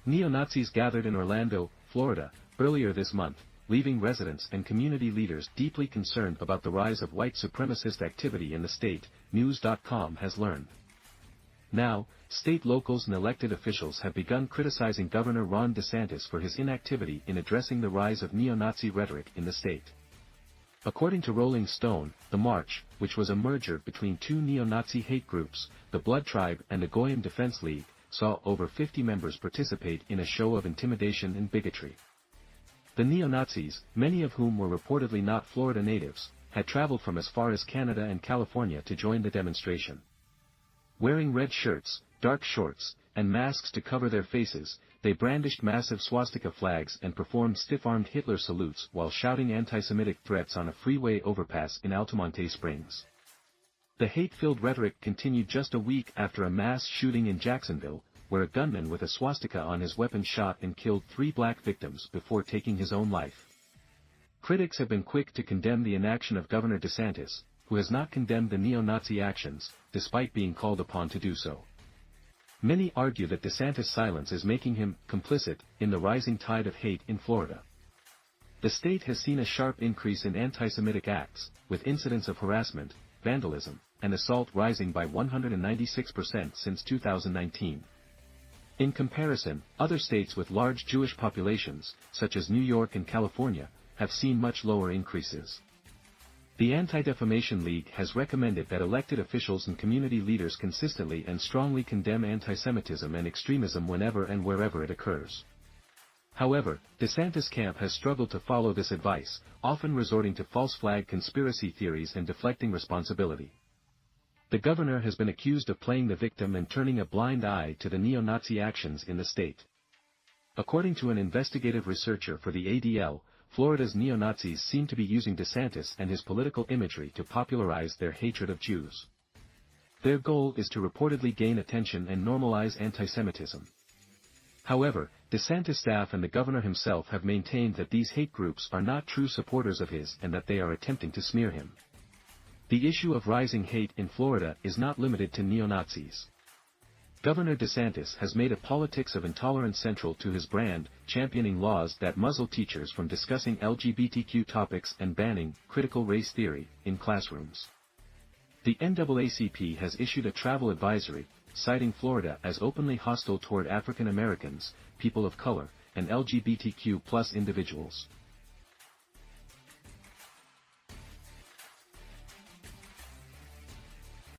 Neo-Nazis gathered in Orlando, Florida, earlier this month, leaving residents and community leaders deeply concerned about the rise of white supremacist activity in the state, News.com has learned. Now, state locals and elected officials have begun criticizing Governor Ron DeSantis for his inactivity in addressing the rise of neo-Nazi rhetoric in the state. According to Rolling Stone, the march, which was a merger between two neo-Nazi hate groups, the Blood Tribe and the Goyim Defense League, saw over 50 members participate in a show of intimidation and bigotry. The neo-Nazis, many of whom were reportedly not Florida natives, had traveled from as far as Canada and California to join the demonstration. Wearing red shirts, dark shorts, and masks to cover their faces, they brandished massive swastika flags and performed stiff-armed Hitler salutes while shouting anti-Semitic threats on a freeway overpass in Altamonte Springs. The hate-filled rhetoric continued just a week after a mass shooting in Jacksonville, where a gunman with a swastika on his weapon shot and killed 3 black victims before taking his own life. Critics have been quick to condemn the inaction of Governor DeSantis, who has not condemned the neo-Nazi actions, despite being called upon to do so. Many argue that DeSantis' silence is making him complicit in the rising tide of hate in Florida. The state has seen a sharp increase in anti-Semitic acts, with incidents of harassment, vandalism, and assault rising by 196% since 2019. In comparison, other states with large Jewish populations, such as New York and California, have seen much lower increases. The Anti-Defamation League has recommended that elected officials and community leaders consistently and strongly condemn anti-Semitism and extremism whenever and wherever it occurs. However, DeSantis' camp has struggled to follow this advice, often resorting to false flag conspiracy theories and deflecting responsibility. The governor has been accused of playing the victim and turning a blind eye to the neo-Nazi actions in the state. According to an investigative researcher for the ADL, Florida's neo-Nazis seem to be using DeSantis and his political imagery to popularize their hatred of Jews. Their goal is to reportedly gain attention and normalize anti-Semitism. However, DeSantis' staff and the governor himself have maintained that these hate groups are not true supporters of his and that they are attempting to smear him. The issue of rising hate in Florida is not limited to neo-Nazis. Governor DeSantis has made a politics of intolerance central to his brand, championing laws that muzzle teachers from discussing LGBTQ topics and banning critical race theory in classrooms. The NAACP has issued a travel advisory, citing Florida as openly hostile toward African Americans, people of color, and LGBTQ+ individuals.